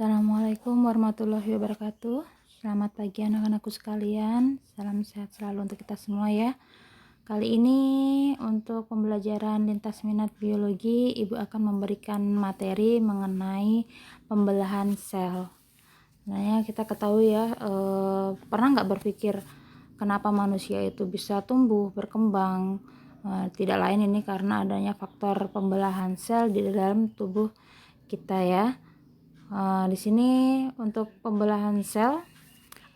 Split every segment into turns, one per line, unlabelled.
Assalamualaikum warahmatullahi wabarakatuh. Selamat pagi anak-anakku sekalian. Salam sehat selalu untuk kita semua ya. Kali ini untuk pembelajaran lintas minat biologi, Ibu akan memberikan materi mengenai pembelahan sel. Nah, kita ketahui ya, pernah nggak berpikir kenapa manusia itu bisa tumbuh, berkembang? Tidak lain ini karena adanya faktor pembelahan sel di dalam tubuh kita ya. Di sini untuk pembelahan sel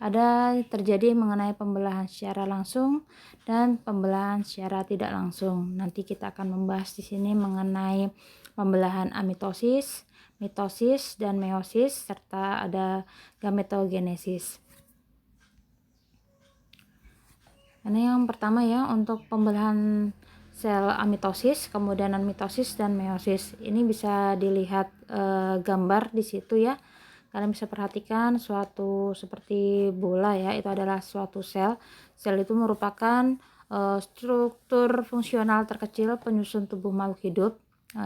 ada terjadi mengenai pembelahan secara langsung dan pembelahan secara tidak langsung. Nanti kita akan membahas di sini mengenai pembelahan amitosis, mitosis dan meiosis serta ada gametogenesis. Ini yang pertama ya, untuk pembelahan sel amitosis, kemudian mitosis dan meiosis. Ini bisa dilihat gambar di situ ya. Kalian bisa perhatikan suatu seperti bola ya, itu adalah suatu sel. Sel itu merupakan struktur fungsional terkecil penyusun tubuh makhluk hidup.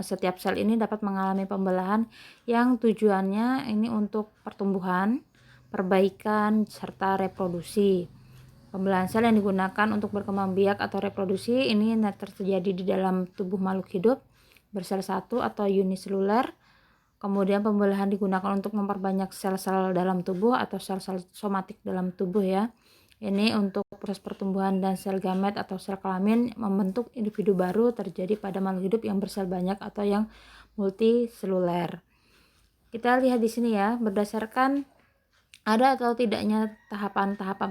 Setiap sel ini dapat mengalami pembelahan yang tujuannya ini untuk pertumbuhan, perbaikan serta reproduksi. Pembelahan sel yang digunakan untuk berkembang biak atau reproduksi ini terjadi di dalam tubuh makhluk hidup bersel satu atau uniseluler. Kemudian pembelahan digunakan untuk memperbanyak sel-sel dalam tubuh atau sel-sel somatik dalam tubuh ya. Ini untuk proses pertumbuhan dan sel gamet atau sel kelamin membentuk individu baru terjadi pada makhluk hidup yang bersel banyak atau yang multiseluler. Kita lihat di sini ya, berdasarkan ada atau tidaknya tahapan-tahapan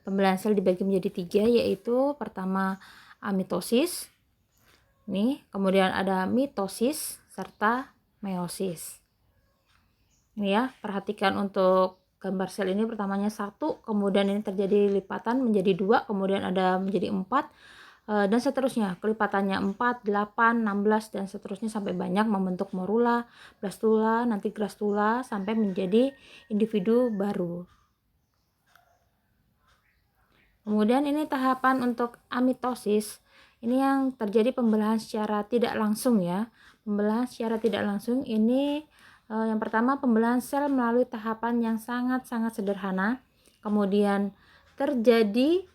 pembelahan sel dibagi menjadi 3, yaitu pertama amitosis, kemudian ada mitosis serta meiosis. Ini ya, perhatikan untuk gambar sel ini, pertamanya 1, kemudian ini terjadi lipatan menjadi 2, kemudian ada menjadi 4, dan seterusnya, kelipatannya 4, 8, 16 dan seterusnya sampai banyak membentuk morula, blastula, nanti gastrula sampai menjadi individu baru. Kemudian ini tahapan untuk amitosis. Ini yang terjadi pembelahan secara tidak langsung ya. Pembelahan secara tidak langsung ini yang pertama, pembelahan sel melalui tahapan yang sangat-sangat sederhana. Kemudian terjadi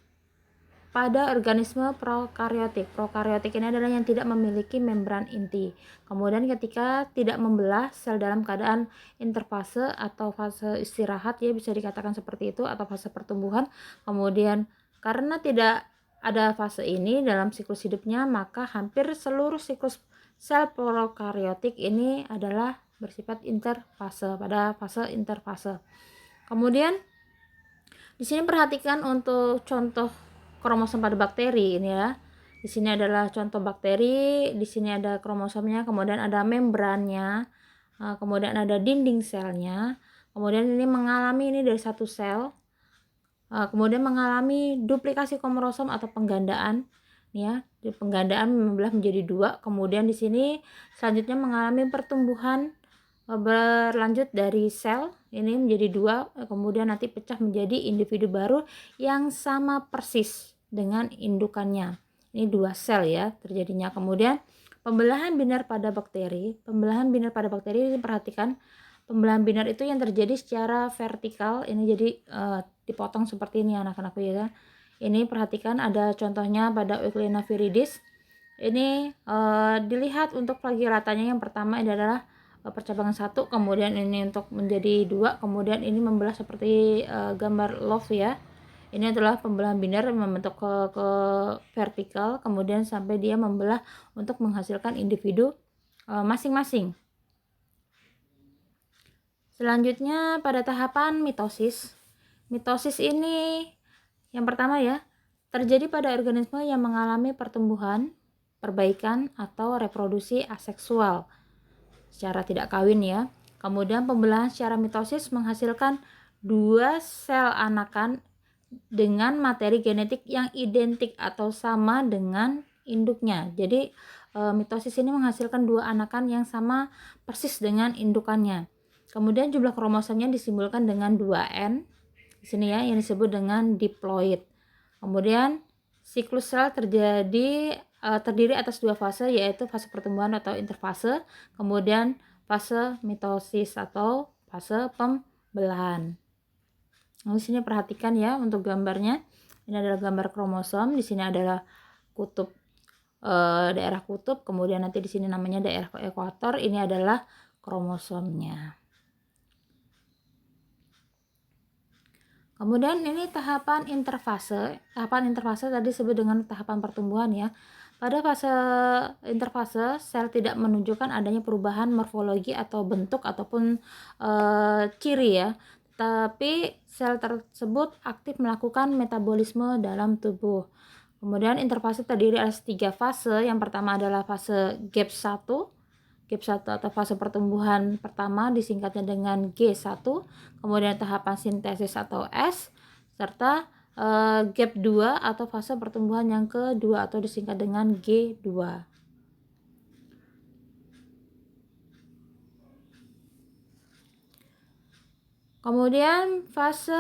pada organisme prokariotik. Prokariotik ini adalah yang tidak memiliki membran inti. Kemudian ketika tidak membelah, sel dalam keadaan interfase atau fase istirahat ya, bisa dikatakan seperti itu, atau fase pertumbuhan. Kemudian karena tidak ada fase ini dalam siklus hidupnya, maka hampir seluruh siklus sel prokariotik ini adalah bersifat interfase, pada fase interfase. Kemudian di sini perhatikan untuk contoh kromosom pada bakteri ini ya. Di sini adalah contoh bakteri, di sini ada kromosomnya, kemudian ada membrannya, kemudian ada dinding selnya. Kemudian ini mengalami ini dari satu sel, kemudian mengalami duplikasi kromosom atau penggandaan ya. Di penggandaan membelah menjadi 2, kemudian di sini selanjutnya mengalami pertumbuhan berlanjut dari sel ini menjadi 2, kemudian nanti pecah menjadi individu baru yang sama persis dengan indukannya. Ini 2 sel ya terjadinya. Kemudian pembelahan binar pada bakteri. Pembelahan binar pada bakteri ini perhatikan, pembelahan binar itu yang terjadi secara vertikal. Ini jadi dipotong seperti ini anak-anakku ya. Ini perhatikan ada contohnya pada Euglena viridis. Ini dilihat untuk flagelatanya, yang pertama ini adalah percabangan 1, kemudian ini untuk menjadi 2, kemudian ini membelah seperti gambar love ya. Ini adalah pembelahan binar membentuk ke vertikal, kemudian sampai dia membelah untuk menghasilkan individu masing-masing. Selanjutnya pada tahapan mitosis. Mitosis ini yang pertama ya, terjadi pada organisme yang mengalami pertumbuhan, perbaikan atau reproduksi aseksual secara tidak kawin ya. Kemudian pembelahan secara mitosis menghasilkan 2 sel anakan dengan materi genetik yang identik atau sama dengan induknya. Jadi mitosis ini menghasilkan 2 anakan yang sama persis dengan indukannya. Kemudian jumlah kromosomnya disimbolkan dengan 2N di sini ya, yang disebut dengan diploid. Kemudian siklus sel terdiri atas 2 fase, yaitu fase pertumbuhan atau interfase, kemudian fase mitosis atau fase pembelahan. Nah, di sini perhatikan ya untuk gambarnya. Ini adalah gambar kromosom, di sini adalah kutub, daerah kutub, kemudian nanti di sini namanya daerah ekuator, ini adalah kromosomnya. Kemudian ini tahapan interfase. Tahapan interfase tadi disebut dengan tahapan pertumbuhan ya. Pada fase interfase, sel tidak menunjukkan adanya perubahan morfologi atau bentuk ataupun ciri ya. Tapi sel tersebut aktif melakukan metabolisme dalam tubuh. Kemudian interfase terdiri atas 3 fase. Yang pertama adalah fase gap 1. Gap 1 atau fase pertumbuhan pertama disingkatnya dengan G1. Kemudian tahapan sintesis atau S, serta gap 2 atau fase pertumbuhan yang kedua atau disingkat dengan G2. Kemudian fase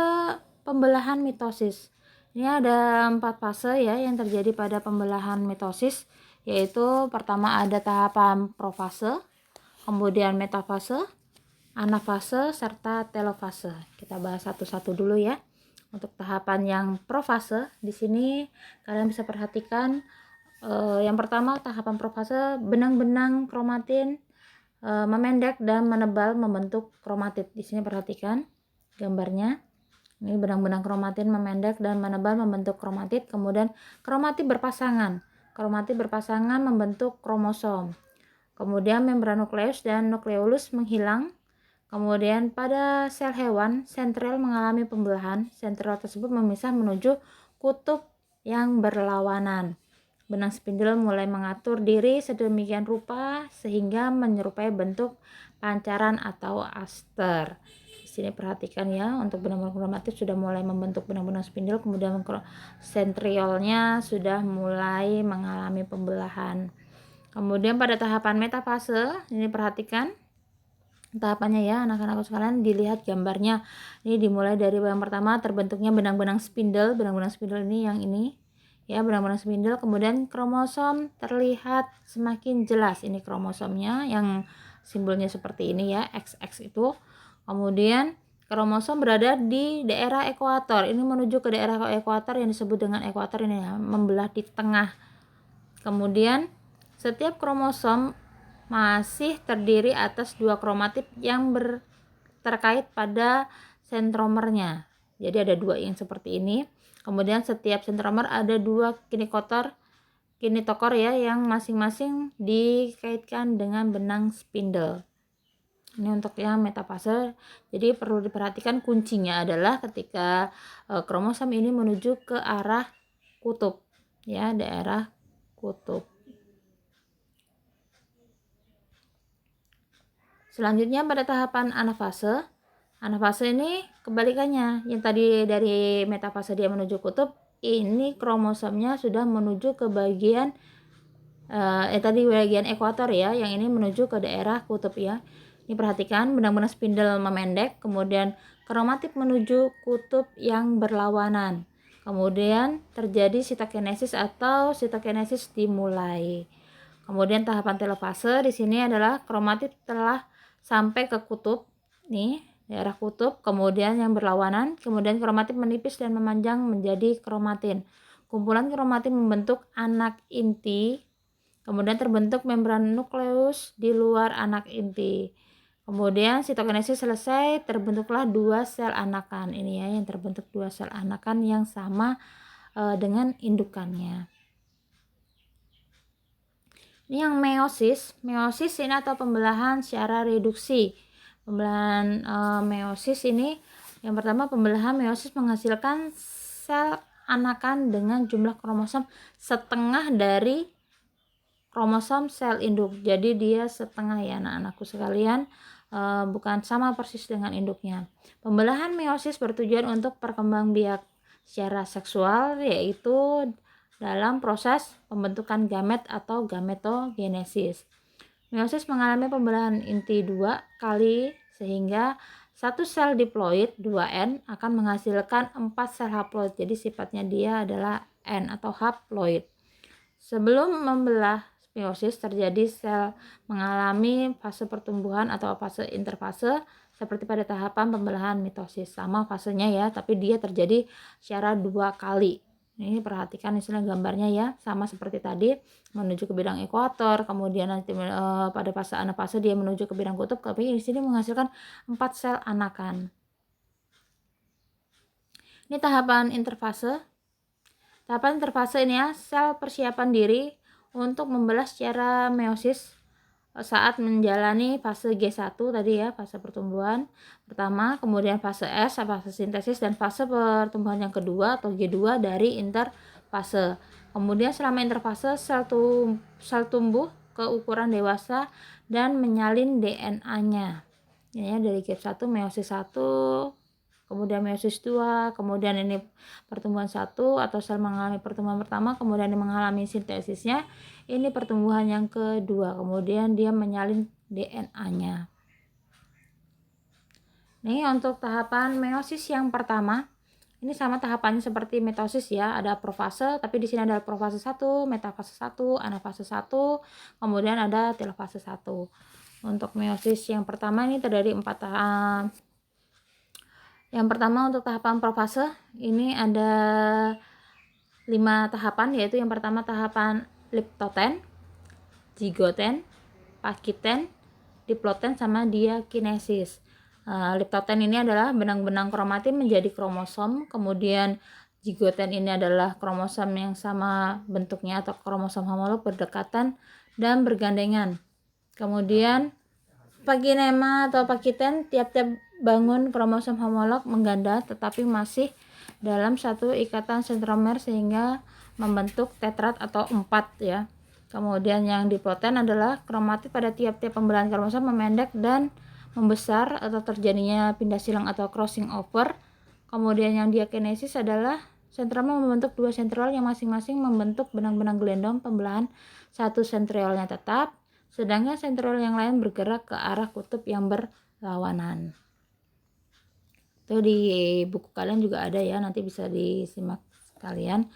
pembelahan mitosis. Ini ada 4 fase ya yang terjadi pada pembelahan mitosis, yaitu pertama ada tahapan profase, kemudian metafase, anafase, serta telofase. Kita bahas satu-satu dulu ya. Untuk tahapan yang profase, di sini kalian bisa perhatikan yang pertama tahapan profase, benang-benang kromatin memendek dan menebal membentuk kromatid. Di sini perhatikan gambarnya. Ini benang-benang kromatin memendek dan menebal membentuk kromatid. Kemudian kromatid berpasangan. Kromatid berpasangan membentuk kromosom. Kemudian membran nukleus dan nukleolus menghilang. Kemudian pada sel hewan, sentriol mengalami pembelahan. Sentriol tersebut memisah menuju kutub yang berlawanan. Benang spindel mulai mengatur diri sedemikian rupa sehingga menyerupai bentuk pancaran atau aster. Di sini perhatikan ya, untuk benang-benang kromatit sudah mulai membentuk benang-benang spindel, kemudian sentriolnya sudah mulai mengalami pembelahan. Kemudian pada tahapan metafase, ini perhatikan tahapannya ya anak-anak sekalian, dilihat gambarnya. Ini dimulai dari yang pertama terbentuknya benang-benang spindel. Benang-benang spindel ini yang ini ya, benang-benang spindel. Kemudian kromosom terlihat semakin jelas. Ini kromosomnya yang simbolnya seperti ini ya, XX itu. Kemudian kromosom berada di daerah ekuator. Ini menuju ke daerah ekuator yang disebut dengan ekuator ini ya, membelah di tengah. Kemudian setiap kromosom masih terdiri atas 2 kromatid yang terkait pada sentromernya. Jadi ada 2 yang seperti ini. Kemudian setiap sentromer ada 2 kinetokor ya, yang masing-masing dikaitkan dengan benang spindel. Ini untuk yang metafase. Jadi perlu diperhatikan kuncinya adalah ketika kromosom ini menuju ke arah kutub ya, daerah kutub. Selanjutnya pada tahapan anafase. Anafase ini kebalikannya. Yang tadi dari metafase dia menuju kutub, ini kromosomnya sudah menuju ke bagian tadi bagian ekuator ya, yang ini menuju ke daerah kutub ya. Ini perhatikan benang-benang spindel memendek, kemudian kromatid menuju kutub yang berlawanan. Kemudian terjadi sitokinesis atau sitokinesis dimulai. Kemudian tahapan telofase di sini adalah kromatid telah sampai ke kutub nih, daerah kutub, kemudian yang berlawanan, kemudian kromatid menipis dan memanjang menjadi kromatin. Kumpulan kromatin membentuk anak inti, kemudian terbentuk membran nukleus di luar anak inti. Kemudian sitokinesis selesai, terbentuklah 2 sel anakan. Ini ya yang terbentuk 2 sel anakan yang sama dengan indukannya. Ini yang meiosis. Meiosis ini atau pembelahan secara reduksi. Pembelahan meiosis ini yang pertama, pembelahan meiosis menghasilkan sel anakan dengan jumlah kromosom setengah dari kromosom sel induk. Jadi dia setengah ya anak-anakku sekalian, bukan sama persis dengan induknya. Pembelahan meiosis bertujuan untuk perkembangbiak secara seksual, yaitu dalam proses pembentukan gamet atau gametogenesis. Meiosis mengalami pembelahan inti 2 kali sehingga satu sel diploid 2N akan menghasilkan 4 sel haploid. Jadi sifatnya dia adalah N atau haploid. Sebelum membelah meiosis terjadi sel mengalami fase pertumbuhan atau fase interfase. seperti pada tahapan pembelahan mitosis, sama fasenya ya, tapi dia terjadi secara 2 kali. Ini perhatikan istilah gambarnya ya, sama seperti tadi, menuju ke bidang ekuator, kemudian nanti pada fase anafase dia menuju ke bidang kutub, tapi di sini menghasilkan 4 sel anakan. Ini tahapan interfase. Tahapan interfase ini ya, sel persiapan diri untuk membelah secara meiosis saat menjalani fase G1 tadi ya, fase pertumbuhan pertama, kemudian fase S, fase sintesis, dan fase pertumbuhan yang kedua atau G2 dari interfase. Kemudian selama interfase sel tumbuh ke ukuran dewasa dan menyalin DNA-nya. Ini ya, dari G1 meiosis 1, kemudian meiosis 2, kemudian ini pertumbuhan 1 atau sel mengalami pertumbuhan pertama, kemudian mengalami sintesisnya, ini pertumbuhan yang kedua, kemudian dia menyalin DNA-nya. Nih untuk tahapan meiosis yang pertama, ini sama tahapannya seperti mitosis ya, ada profase, tapi di sini ada profase 1, metafase 1, anafase 1, kemudian ada telofase 1. Untuk meiosis yang pertama ini terjadi 4 tahap. Yang pertama untuk tahapan profase ini ada 5 tahapan, yaitu yang pertama tahapan liptoten, zigoten, pakiten, diploten, sama diakinesis. Liptoten ini adalah benang-benang kromatin menjadi kromosom, kemudian zigoten ini adalah kromosom yang sama bentuknya atau kromosom homolog berdekatan dan bergandengan. Kemudian pakinema atau pakiten, tiap-tiap bangun kromosom homolog mengganda tetapi masih dalam satu ikatan sentromer sehingga membentuk tetrat atau 4 ya. Kemudian yang diploten adalah kromatid pada tiap-tiap pembelahan kromosom memendek dan membesar atau terjadinya pindah silang atau crossing over. Kemudian yang diakinesis adalah sentromer membentuk 2 sentriol yang masing-masing membentuk benang-benang gelendong pembelahan satu sentriolnya tetap, sedangkan sentriol yang lain bergerak ke arah kutub yang berlawanan. Itu di buku kalian juga ada ya, nanti bisa disimak sekalian.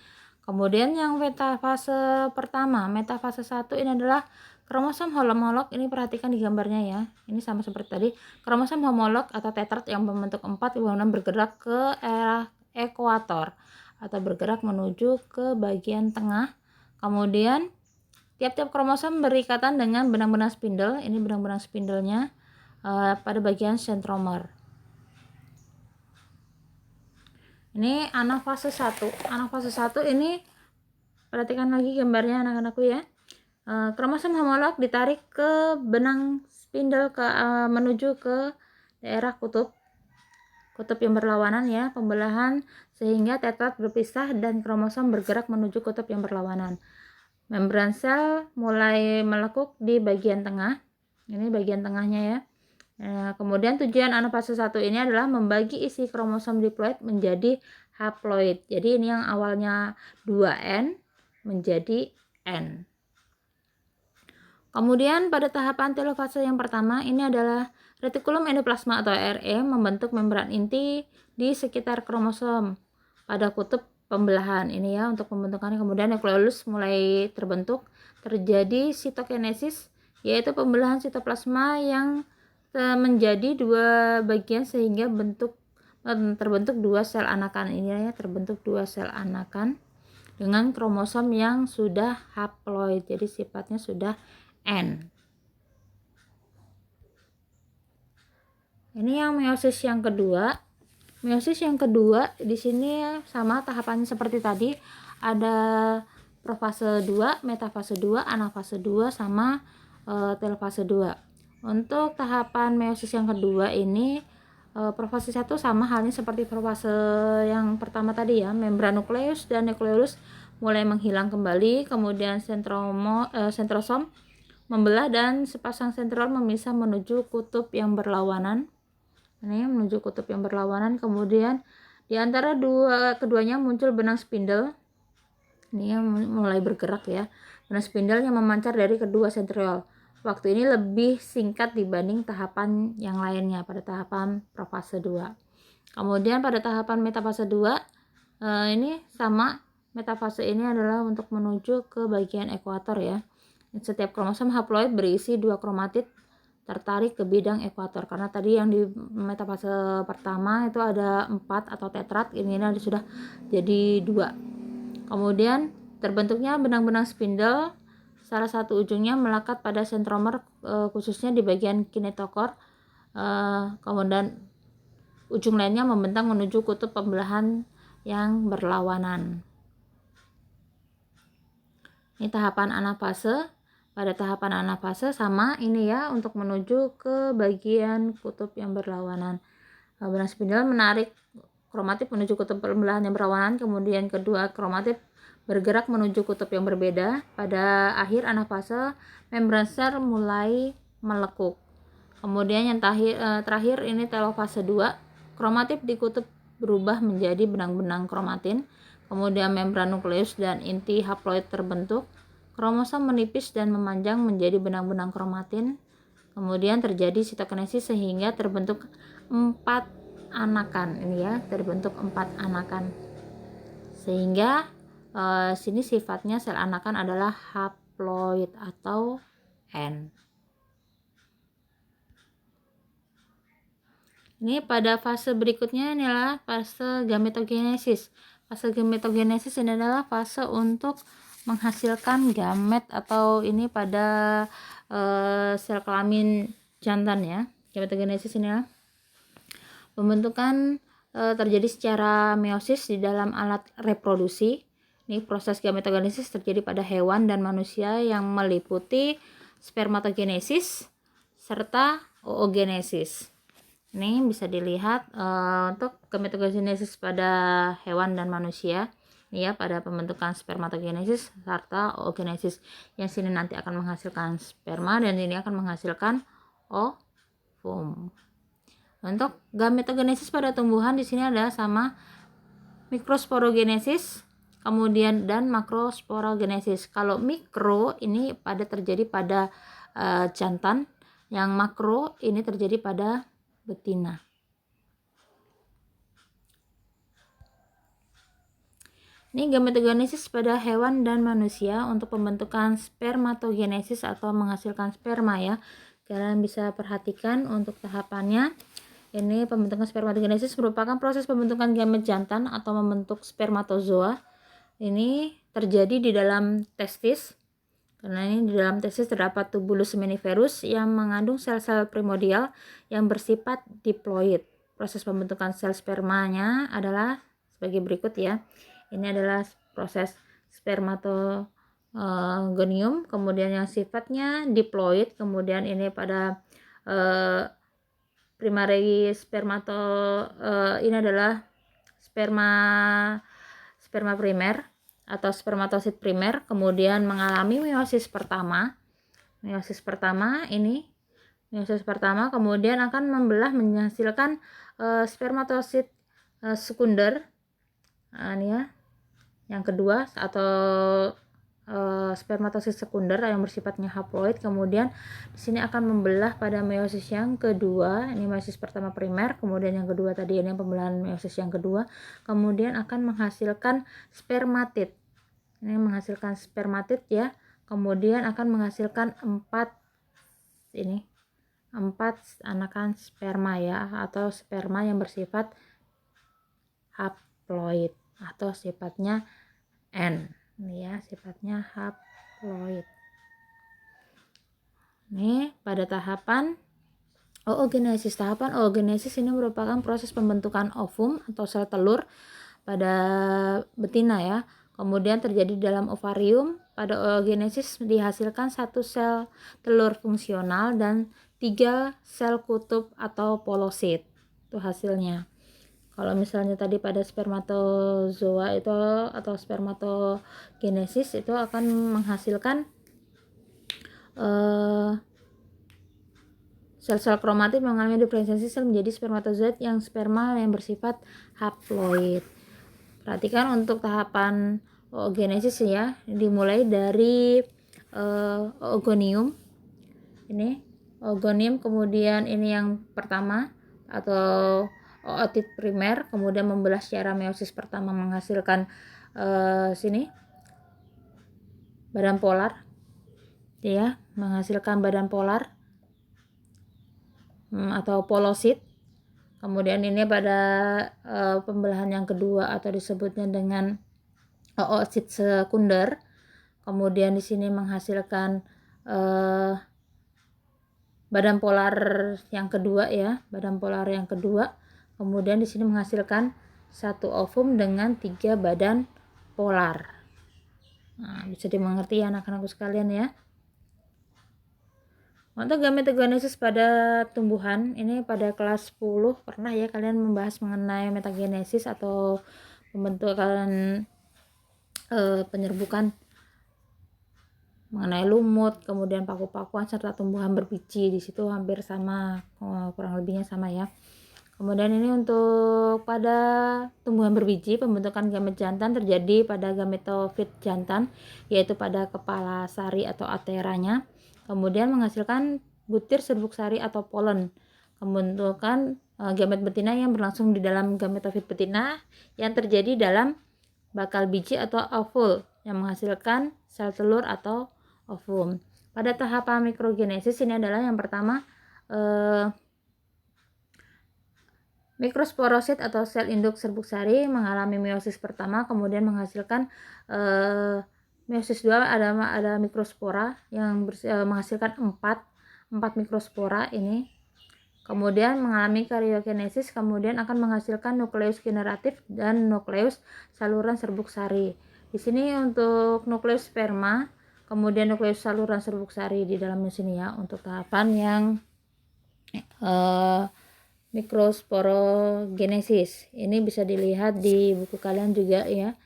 Kemudian yang metafase pertama, metafase 1 ini adalah kromosom homolog. Ini perhatikan di gambarnya ya, ini sama seperti tadi, kromosom homolog atau tetrat yang membentuk 4 kemudian bergerak ke arah ekuator atau bergerak menuju ke bagian tengah. Kemudian tiap-tiap kromosom berikatan dengan benang-benang spindle, ini benang-benang spindelnya pada bagian sentromer. Ini anafase 1. Anafase 1 ini perhatikan lagi gambarnya anak-anakku ya. Kromosom homolog ditarik ke benang spindle menuju ke daerah kutub yang berlawanan ya, pembelahan sehingga tetrat berpisah dan kromosom bergerak menuju kutub yang berlawanan. Membran sel mulai melekuk di bagian tengah. Ini bagian tengahnya ya. Kemudian tujuan anafase 1 ini adalah membagi isi kromosom diploid menjadi haploid. Jadi ini yang awalnya 2N menjadi N. Kemudian pada tahapan telofase yang pertama ini adalah retikulum endoplasma atau RE membentuk membran inti di sekitar kromosom pada kutub pembelahan ini ya untuk pembentukannya. Kemudian nukleolus mulai terbentuk, terjadi sitokinesis yaitu pembelahan sitoplasma yang menjadi 2 bagian sehingga terbentuk 2 sel anakan. Ini ya, terbentuk 2 sel anakan dengan kromosom yang sudah haploid, jadi sifatnya sudah N. Ini yang meiosis yang kedua. Meiosis yang kedua di sini sama tahapannya seperti tadi, ada profase 2, metafase 2, anafase 2 sama telofase 2. Untuk tahapan meiosis yang kedua ini profase 1 sama halnya seperti profase yang pertama tadi ya, membran nukleus dan nukleolus mulai menghilang kembali, kemudian sentrosom membelah dan sepasang sentriol memisah menuju kutub yang berlawanan. Ini menuju kutub yang berlawanan, kemudian di antara keduanya muncul benang spindle. Ini yang mulai bergerak ya. Benang spindle yang memancar dari kedua sentriol. Waktu ini lebih singkat dibanding tahapan yang lainnya pada tahapan profase 2. Kemudian pada tahapan metafase 2 ini sama, metafase ini adalah untuk menuju ke bagian ekuator ya. Setiap kromosom haploid berisi 2 kromatid tertarik ke bidang ekuator, karena tadi yang di metafase pertama itu ada 4 atau tetrat, ini sudah jadi 2. Kemudian terbentuknya benang-benang spindle, salah satu ujungnya melekat pada sentromer, khususnya di bagian kinetokor, kemudian ujung lainnya membentang menuju kutub pembelahan yang berlawanan. Ini tahapan anafase. Pada tahapan anafase sama ini ya, untuk menuju ke bagian kutub yang berlawanan. Benang spindle menarik kromatip menuju kutub pembelahan yang berlawanan, kemudian kedua kromatip bergerak menuju kutub yang berbeda. Pada akhir anafase, membran sel mulai melekuk. Kemudian yang terakhir ini telofase 2, kromatip di kutub berubah menjadi benang-benang kromatin. Kemudian membran nukleus dan inti haploid terbentuk. Kromosom menipis dan memanjang menjadi benang-benang kromatin. Kemudian terjadi sitokinesis sehingga terbentuk 4 anakan. Ini ya, terbentuk 4 anakan. Sehingga sini sifatnya sel anakan adalah haploid atau N. Ini pada fase berikutnya inilah fase gametogenesis. Fase gametogenesis ini adalah fase untuk menghasilkan gamet, atau ini pada sel kelamin jantan ya. Gametogenesis ini adalah pembentukan terjadi secara meiosis di dalam alat reproduksi. Ini proses gametogenesis terjadi pada hewan dan manusia yang meliputi spermatogenesis serta oogenesis. Ini bisa dilihat untuk gametogenesis pada hewan dan manusia. Ini ya, pada pembentukan spermatogenesis serta oogenesis. Yang sini nanti akan menghasilkan sperma dan ini akan menghasilkan ovum. Untuk gametogenesis pada tumbuhan di sini ada sama mikrosporogenesis, kemudian dan makrosporogenesis. Kalau mikro ini terjadi pada jantan, yang makro ini terjadi pada betina. Ini gametogenesis pada hewan dan manusia untuk pembentukan spermatogenesis atau menghasilkan sperma ya. Kalian bisa perhatikan untuk tahapannya. Ini pembentukan spermatogenesis merupakan proses pembentukan gamet jantan atau membentuk spermatozoa. Ini terjadi di dalam testis. Karena ini di dalam testis terdapat tubulus seminiferus yang mengandung sel-sel primordial yang bersifat diploid. Proses pembentukan sel spermanya adalah sebagai berikut ya. Ini adalah proses spermatogonium, kemudian yang sifatnya diploid, kemudian ini pada primary ini adalah sperma primer atau spermatosit primer, kemudian mengalami meiosis pertama. Meiosis pertama, kemudian akan membelah menghasilkan spermatosit sekunder. Ini ya, yang kedua atau spermatosit sekunder yang bersifatnya haploid, kemudian di sini akan membelah pada meiosis yang kedua. Ini meiosis pertama primer, kemudian yang kedua tadi ini pembelahan meiosis yang kedua, kemudian akan menghasilkan spermatid. Ini menghasilkan spermatid ya, kemudian akan menghasilkan 4 anakan sperma ya, atau sperma yang bersifat haploid atau sifatnya N. Ini ya, sifatnya haploid. Ini pada tahapan oogenesis. Tahapan oogenesis ini merupakan proses pembentukan ovum atau sel telur pada betina ya. Kemudian terjadi dalam ovarium. Pada oogenesis dihasilkan 1 sel telur fungsional dan 3 sel kutub atau polosit. Itu hasilnya. Kalau misalnya tadi pada spermatozoa itu atau spermatogenesis itu akan menghasilkan sel-sel kromatid mengalami diferensiasi sel menjadi spermatozoid yang sperma yang bersifat haploid. Perhatikan untuk tahapan oogenesis ya, dimulai dari oogonium. Ini oogonium, kemudian ini yang pertama atau ootit primer, kemudian membelah secara meiosis pertama menghasilkan sini badan polar ya, menghasilkan badan polar. atau polosit. Kemudian ini pada pembelahan yang kedua atau disebutnya dengan oosit sekunder. Kemudian di sini menghasilkan badan polar yang kedua ya, badan polar yang kedua. Kemudian di sini menghasilkan satu ovum dengan 3 badan polar. Nah, bisa dimengerti ya anak-anakku sekalian ya. Untuk gametogenesis pada tumbuhan, ini pada kelas 10 pernah ya kalian membahas mengenai metagenesis atau pembentukan penyerbukan mengenai lumut, kemudian paku-pakuan serta tumbuhan berbiji. Di situ hampir sama, kurang lebihnya sama ya. Kemudian ini untuk pada tumbuhan berbiji, pembentukan gamet jantan terjadi pada gametofit jantan, yaitu pada kepala sari atau ateranya. Kemudian menghasilkan butir serbuk sari atau polen. Pembentukan gamet betina yang berlangsung di dalam gametofit betina yang terjadi dalam bakal biji atau ovul yang menghasilkan sel telur atau ovum. Pada tahapan mikrogenesis ini adalah yang pertama mikrosporosit atau sel induk serbuk sari mengalami meiosis pertama, kemudian menghasilkan meiosis 2 ada mikrospora yang menghasilkan 4 mikrospora ini. Kemudian mengalami karyokinesis, kemudian akan menghasilkan nukleus generatif dan nukleus saluran serbuk sari. Di sini untuk nukleus sperma, kemudian nukleus saluran serbuk sari di dalamnya sini ya, untuk tahapan yang mikrosporogenesis. Ini bisa dilihat di buku kalian juga ya.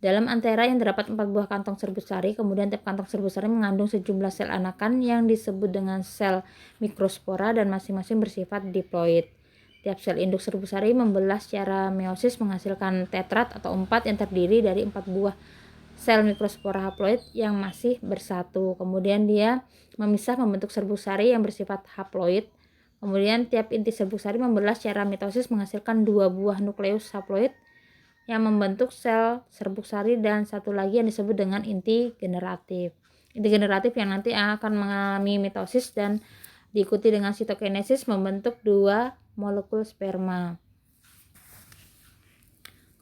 Dalam antera yang terdapat 4 buah kantong serbuk sari, kemudian tiap kantong serbuk sari mengandung sejumlah sel anakan yang disebut dengan sel mikrospora dan masing-masing bersifat diploid. Tiap sel induk serbuk sari membelah secara meiosis menghasilkan tetrat atau 4 yang terdiri dari 4 buah sel mikrospora haploid yang masih bersatu. Kemudian dia memisah membentuk serbuk sari yang bersifat haploid. Kemudian tiap inti serbuk sari membelah secara mitosis menghasilkan 2 buah nukleus haploid yang membentuk sel serbuk sari dan satu lagi yang disebut dengan inti generatif. Inti generatif yang nanti akan mengalami mitosis dan diikuti dengan sitokinesis membentuk 2 molekul sperma.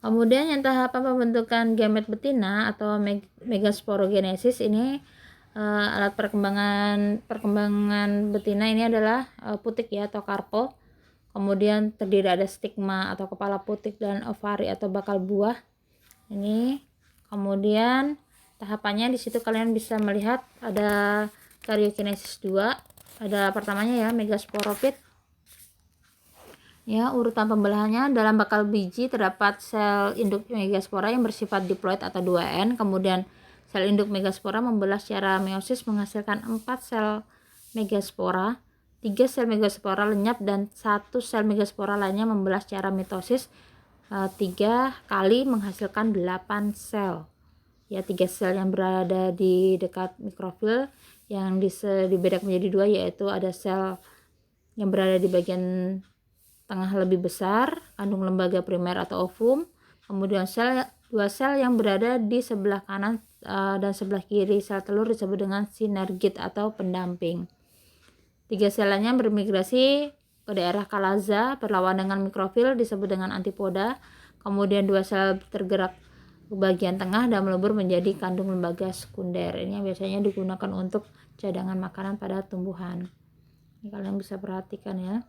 Kemudian yang tahapan pembentukan gamet betina atau megasporogenesis ini alat perkembangan betina ini adalah putik ya atau karpel. Kemudian terdiri ada stigma atau kepala putik dan ovari atau bakal buah. Ini kemudian tahapannya di situ kalian bisa melihat ada karyokinesis 2. Ada pertamanya ya megasporofit. Ya, urutan pembelahannya dalam bakal biji terdapat sel induk megaspora yang bersifat diploid atau 2N. Kemudian sel induk megaspora membelah secara meiosis menghasilkan 4 sel megaspora. 3 sel megaspora lenyap dan 1 sel megaspora lainnya membelah secara mitosis 3 kali menghasilkan 8 sel. Ya, 3 sel yang berada di dekat mikrofil yang dibedakan menjadi 2, yaitu ada sel yang berada di bagian tengah lebih besar, kandung lembaga primer atau ovum. Kemudian 2 sel yang berada di sebelah kanan dan sebelah kiri sel telur disebut dengan sinergit atau pendamping. 3 sel lainnya bermigrasi ke daerah kalaza berlawan dengan mikrofil disebut dengan antipoda. Kemudian 2 sel tergerak ke bagian tengah dan melebur menjadi kandung lembaga sekunder. Ini yang biasanya digunakan untuk cadangan makanan pada tumbuhan. Ini kalian bisa perhatikan ya.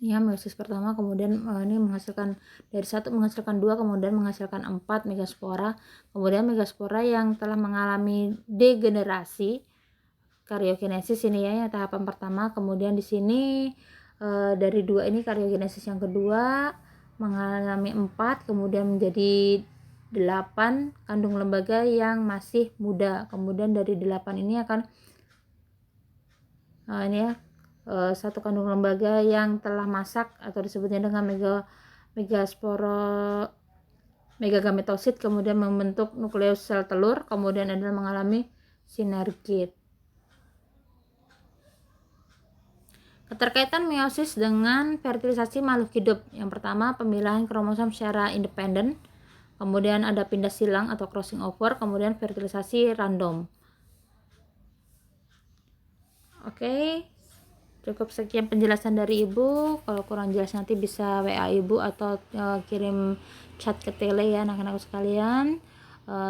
Ini meiosis pertama, kemudian ini menghasilkan dari 1 menghasilkan 2, kemudian menghasilkan 4 megaspora. Kemudian megaspora yang telah mengalami degenerasi karyokinesis ini ya, tahapan pertama. Kemudian di sini dari 2 ini karyokinesis yang kedua mengalami 4, kemudian menjadi 8 kandung lembaga yang masih muda. Kemudian dari 8 ini akan ini ya, 1 kandung lembaga yang telah masak atau disebutnya dengan megagametosit, kemudian membentuk nukleus sel telur, kemudian adalah mengalami sinergit. Keterkaitan meiosis dengan fertilisasi makhluk hidup. Yang pertama, pemilahan kromosom secara independen. Kemudian ada pindah silang atau crossing over, kemudian fertilisasi random. Oke. Cukup sekian penjelasan dari Ibu. Kalau kurang jelas nanti bisa WA Ibu atau kirim chat ke tele ya anak-anakku sekalian.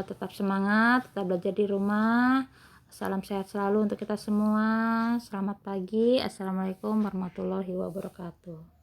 Tetap semangat, tetap belajar di rumah. Salam sehat selalu untuk kita semua. Selamat pagi. Assalamualaikum warahmatullahi wabarakatuh.